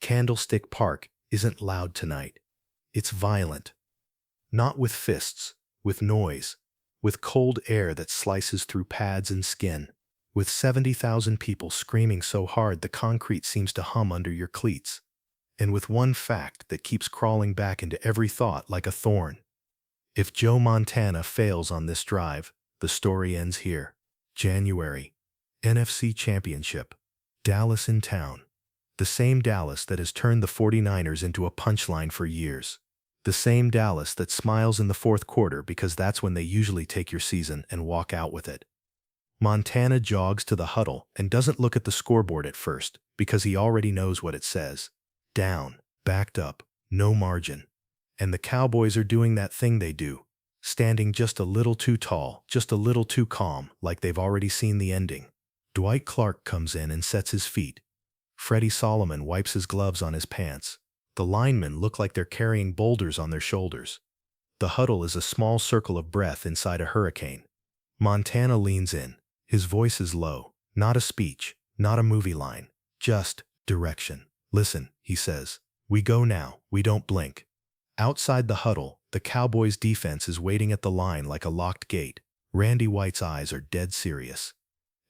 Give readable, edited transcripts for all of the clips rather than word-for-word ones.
Candlestick Park isn't loud tonight. It's violent. Not with fists, with noise, with cold air that slices through pads and skin, with 70,000 people screaming so hard the concrete seems to hum under your cleats, and with one fact that keeps crawling back into every thought like a thorn. If Joe Montana fails on this drive, the story ends here. January. NFC Championship. Dallas in town. The same Dallas that has turned the 49ers into a punchline for years. The same Dallas that smiles in the fourth quarter because that's when they usually take your season and walk out with it. Montana jogs to the huddle and doesn't look at the scoreboard at first because he already knows what it says. Down, backed up, no margin. And the Cowboys are doing that thing they do, standing just a little too tall, just a little too calm, like they've already seen the ending. Dwight Clark comes in and sets his feet. Freddie Solomon wipes his gloves on his pants. The linemen look like they're carrying boulders on their shoulders. The huddle is a small circle of breath inside a hurricane. Montana leans in. His voice is low. Not a speech, not a movie line, just direction. Listen, he says. We go now. We don't blink. Outside the huddle, the Cowboys' defense is waiting at the line like a locked gate. Randy White's eyes are dead serious.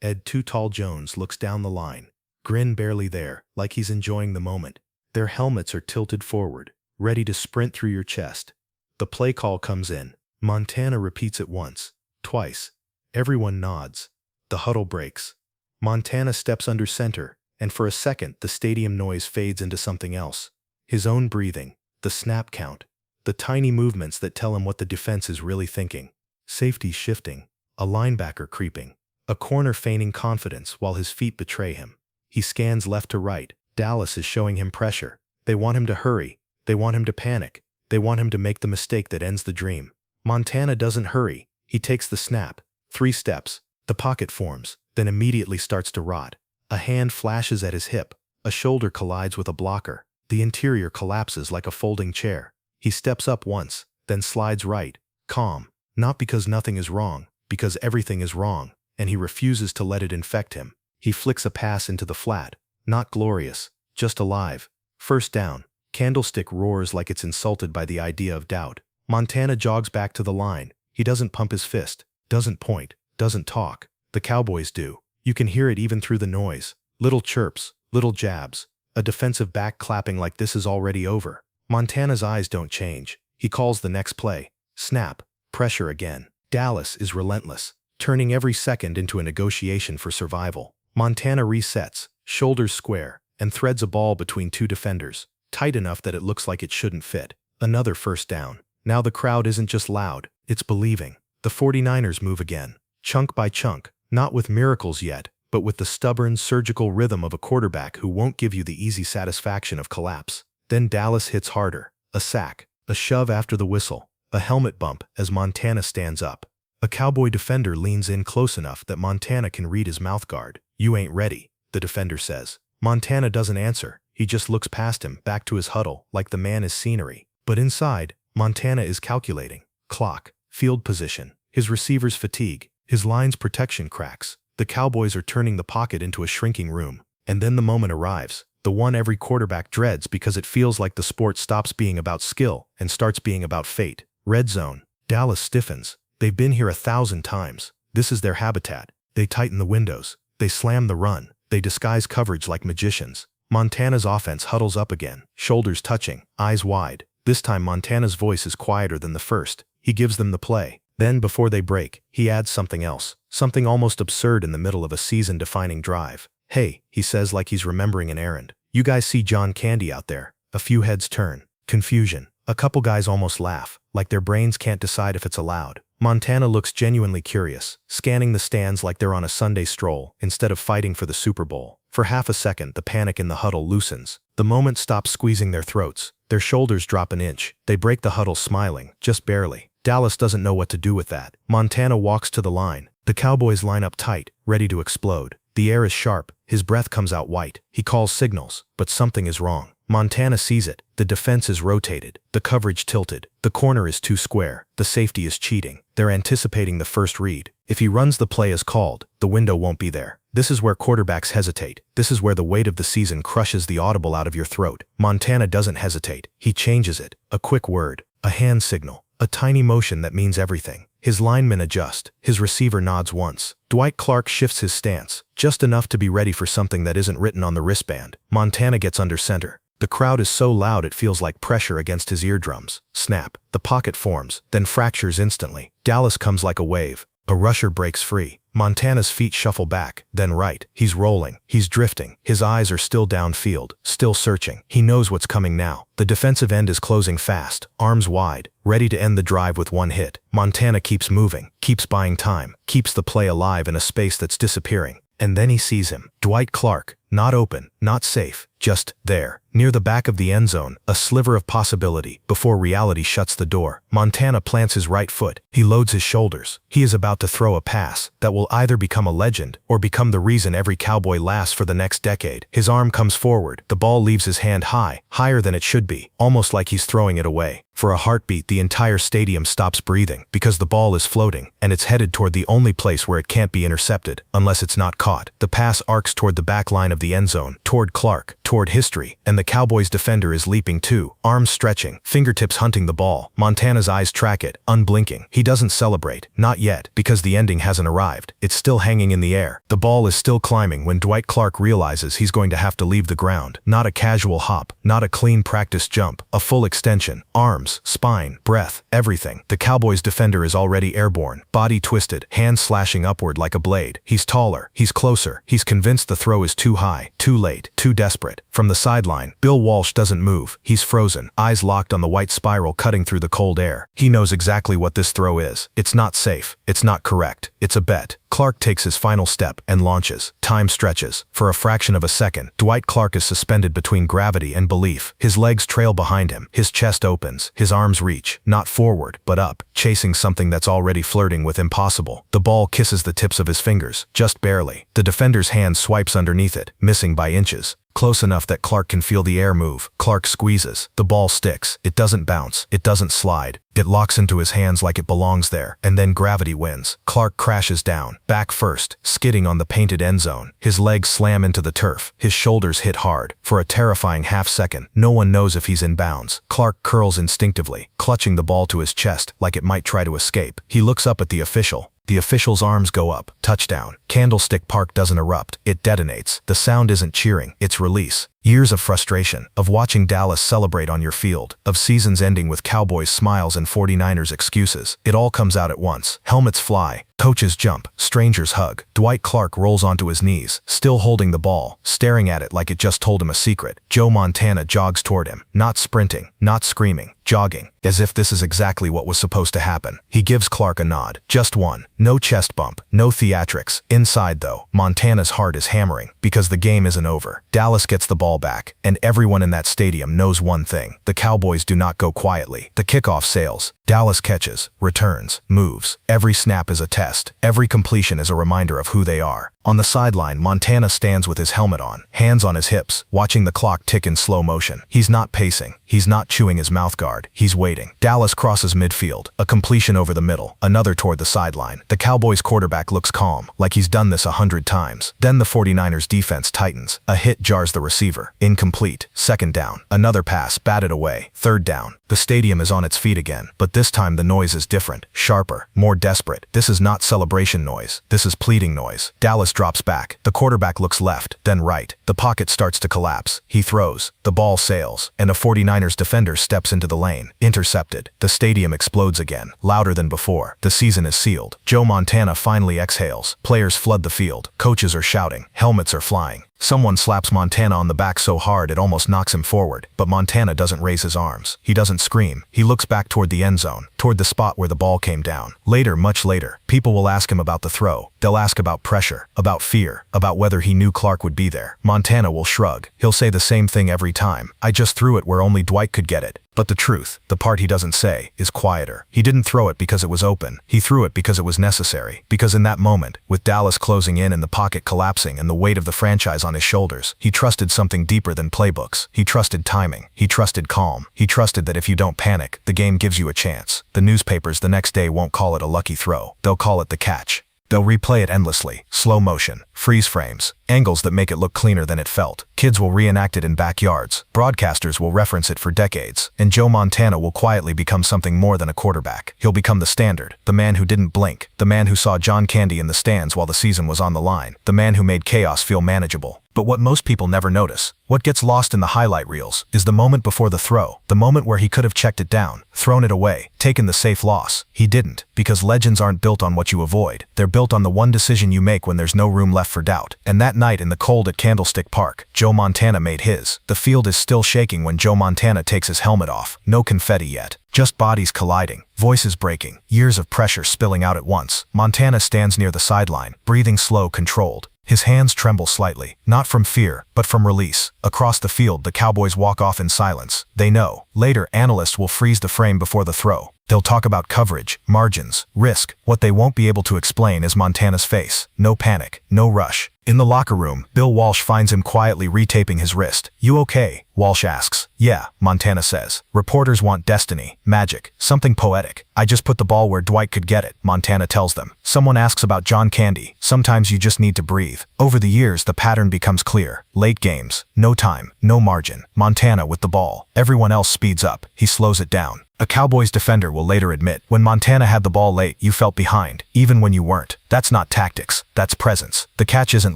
Ed Too Tall Jones looks down the line, grin barely there, like he's enjoying the moment. Their helmets are tilted forward, ready to sprint through your chest. The play call comes in. Montana repeats it once, twice. Everyone nods. The huddle breaks. Montana steps under center, and for a second the stadium noise fades into something else. His own breathing, the snap count, the tiny movements that tell him what the defense is really thinking. Safety shifting, a linebacker creeping, a corner feigning confidence while his feet betray him. He scans left to right. Dallas is showing him pressure. They want him to hurry. They want him to panic. They want him to make the mistake that ends the dream. Montana doesn't hurry. He takes the snap. 3 steps. The pocket forms, then immediately starts to rot. A hand flashes at his hip. A shoulder collides with a blocker. The interior collapses like a folding chair. He steps up once, then slides right, calm. Not because nothing is wrong, because everything is wrong, and he refuses to let it infect him. He flicks a pass into the flat. Not glorious, just alive. First down. Candlestick roars like it's insulted by the idea of doubt. Montana jogs back to the line. He doesn't pump his fist, doesn't point, doesn't talk. The Cowboys do. You can hear it even through the noise. Little chirps, little jabs. A defensive back clapping like this is already over. Montana's eyes don't change. He calls the next play. Snap. Pressure again. Dallas is relentless, turning every second into a negotiation for survival. Montana resets, shoulders square, and threads a ball between 2 defenders, tight enough that it looks like it shouldn't fit. Another first down. Now the crowd isn't just loud, it's believing. The 49ers move again, chunk by chunk, not with miracles yet, but with the stubborn, surgical rhythm of a quarterback who won't give you the easy satisfaction of collapse. Then Dallas hits harder. A sack, a shove after the whistle, a helmet bump as Montana stands up. A Cowboy defender leans in close enough that Montana can read his mouthguard. You ain't ready, the defender says. Montana doesn't answer. He just looks past him, back to his huddle, like the man is scenery. But inside, Montana is calculating. Clock, field position, his receiver's fatigue, his line's protection cracks. The Cowboys are turning the pocket into a shrinking room. And then the moment arrives, the one every quarterback dreads because it feels like the sport stops being about skill and starts being about fate. Red zone. Dallas stiffens. They've been here 1,000 times. This is their habitat. They tighten the windows. They slam the run. They disguise coverage like magicians. Montana's offense huddles up again, shoulders touching, eyes wide. This time Montana's voice is quieter than the first. He gives them the play. Then, before they break, he adds something else, something almost absurd in the middle of a season-defining drive. Hey, he says like he's remembering an errand. You guys see John Candy out there? A few heads turn. Confusion. A couple guys almost laugh, like their brains can't decide if it's allowed. Montana looks genuinely curious, scanning the stands like they're on a Sunday stroll instead of fighting for the Super Bowl. For half a second, the panic in the huddle loosens. The moment stops squeezing their throats. Their shoulders drop an inch. They break the huddle smiling, just barely. Dallas doesn't know what to do with that. Montana walks to the line. The Cowboys line up tight, ready to explode. The air is sharp, his breath comes out white. He calls signals, but something is wrong. Montana sees it. The defense is rotated, the coverage tilted, the corner is too square, the safety is cheating. They're anticipating the first read. If he runs the play as called, the window won't be there. This is where quarterbacks hesitate. This is where the weight of the season crushes the audible out of your throat. Montana doesn't hesitate. He changes it. A quick word, a hand signal, a tiny motion that means everything. His linemen adjust. His receiver nods once. Dwight Clark shifts his stance, just enough to be ready for something that isn't written on the wristband. Montana gets under center. The crowd is so loud it feels like pressure against his eardrums. Snap. The pocket forms, then fractures instantly. Dallas comes like a wave. A rusher breaks free. Montana's feet shuffle back, then right. He's rolling. He's drifting. His eyes are still downfield, still searching. He knows what's coming now. The defensive end is closing fast, arms wide, ready to end the drive with one hit. Montana keeps moving, keeps buying time, keeps the play alive in a space that's disappearing. And then he sees him. Dwight Clark, not open, not safe, just there, near the back of the end zone, a sliver of possibility before reality shuts the door. Montana plants his right foot. He loads his shoulders. He is about to throw a pass that will either become a legend or become the reason every Cowboy lasts for the next decade. His arm comes forward. The ball leaves his hand high, higher than it should be, almost like he's throwing it away. For a heartbeat, the entire stadium stops breathing because the ball is floating and it's headed toward the only place where it can't be intercepted unless it's not caught. The pass arcs toward the back line of the end zone, toward Clark, toward history, and the Cowboys defender is leaping too, arms stretching, fingertips hunting the ball. Montana's eyes track it, unblinking. He doesn't celebrate, not yet, because the ending hasn't arrived. It's still hanging in the air. The ball is still climbing when Dwight Clark realizes he's going to have to leave the ground. Not a casual hop, not a clean practice jump, a full extension, arms, spine, breath, everything. The Cowboys defender is already airborne, body twisted, hands slashing upward like a blade. He's taller, he's closer, he's convinced the throw is too high, too late, too desperate. From the sideline, Bill Walsh doesn't move. He's frozen, eyes locked on the white spiral cutting through the cold air. He knows exactly what this throw is. It's not safe. It's not correct. It's a bet. Clark takes his final step and launches. Time stretches. For a fraction of a second, Dwight Clark is suspended between gravity and belief. His legs trail behind him. His chest opens. His arms reach, not forward, but up, chasing something that's already flirting with impossible. The ball kisses the tips of his fingers, just barely. The defender's hand swipes underneath it, missing by inches. Close enough that Clark can feel the air move. Clark squeezes. The ball sticks. It doesn't bounce. It doesn't slide. It locks into his hands like it belongs there, and then gravity wins. Clark crashes down, back first, skidding on the painted end zone. His legs slam into the turf. His shoulders hit hard. For a terrifying half second, no one knows if he's in bounds. Clark curls instinctively, clutching the ball to his chest like it might try to escape. He looks up at the official. The official's arms go up. Touchdown. Candlestick Park doesn't erupt. It detonates. The sound isn't cheering. It's release. Years of frustration, of watching Dallas celebrate on your field, of seasons ending with Cowboys smiles and 49ers excuses. It all comes out at once. Helmets fly. Coaches jump. Strangers hug. Dwight Clark rolls onto his knees, still holding the ball, staring at it like it just told him a secret. Joe Montana jogs toward him, not sprinting, not screaming, jogging, as if this is exactly what was supposed to happen. He gives Clark a nod. Just one. No chest bump. No theatrics. Inside, though, Montana's heart is hammering, because the game isn't over. Dallas gets the ball back, and everyone in that stadium knows one thing. The Cowboys do not go quietly. The kickoff sails. Dallas catches, returns, moves. Every snap is a test. Every completion is a reminder of who they are. On the sideline, Montana stands with his helmet on, hands on his hips, watching the clock tick in slow motion. He's not pacing. He's not chewing his mouthguard. He's waiting. Dallas crosses midfield, a completion over the middle, another toward the sideline. The Cowboys quarterback looks calm, like he's done this 100 times. Then the 49ers defense tightens. A hit jars the receiver. Incomplete. Second down. Another pass batted away. Third down. The stadium is on its feet again, but this time the noise is different, sharper, more desperate. This is not celebration noise. This is pleading noise. Dallas drops back. The quarterback looks left, then right. The pocket starts to collapse. He throws. The ball sails, and a 49ers defender steps into the lane. Intercepted. The stadium explodes again, louder than before. The season is sealed. Joe Montana finally exhales. Players flood the field. Coaches are shouting. Helmets are flying. Someone slaps Montana on the back so hard it almost knocks him forward, but Montana doesn't raise his arms. He doesn't scream. He looks back toward the end zone, toward the spot where the ball came down. Later, much later, people will ask him about the throw. They'll ask about pressure, about fear, about whether he knew Clark would be there. Montana will shrug. He'll say the same thing every time. I just threw it where only Dwight could get it. But the truth, the part he doesn't say, is quieter. He didn't throw it because it was open. He threw it because it was necessary. Because in that moment, with Dallas closing in and the pocket collapsing and the weight of the franchise on his shoulders, he trusted something deeper than playbooks. He trusted timing. He trusted calm. He trusted that if you don't panic, the game gives you a chance. The newspapers the next day won't call it a lucky throw. They'll call it the catch. They'll replay it endlessly, slow motion, freeze frames, angles that make it look cleaner than it felt. Kids will reenact it in backyards, broadcasters will reference it for decades, and Joe Montana will quietly become something more than a quarterback. He'll become the standard, the man who didn't blink, the man who saw John Candy in the stands while the season was on the line, the man who made chaos feel manageable. But what most people never notice, what gets lost in the highlight reels, is the moment before the throw, the moment where he could have checked it down, thrown it away, taken the safe loss. He didn't, because legends aren't built on what you avoid. They're built on the one decision you make when there's no room left for doubt. And that night in the cold at Candlestick Park, Joe Montana made his. The field is still shaking when Joe Montana takes his helmet off. No confetti yet. Just bodies colliding, voices breaking, years of pressure spilling out at once. Montana stands near the sideline, breathing slow, controlled. His hands tremble slightly, not from fear, but from release. Across the field, the Cowboys walk off in silence. They know. Later, analysts will freeze the frame before the throw. They'll talk about coverage, margins, risk. What they won't be able to explain is Montana's face. No panic, no rush. In the locker room, Bill Walsh finds him quietly retaping his wrist. "You okay?" Walsh asks. "Yeah," Montana says. Reporters want destiny, magic, something poetic. "I just put the ball where Dwight could get it," Montana tells them. Someone asks about John Candy. Sometimes you just need to breathe. Over the years, the pattern becomes clear. Late games, no time, no margin. Montana with the ball. Everyone else speeds up. He slows it down. A Cowboys defender will later admit, "When Montana had the ball late, you felt behind, even when you weren't." That's not tactics, that's presence. The catch isn't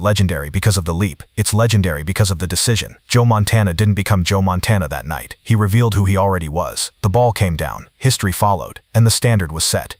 legendary because of the leap, it's legendary because of the decision. Joe Montana didn't become Joe Montana that night. He revealed who he already was. The ball came down, history followed, and the standard was set.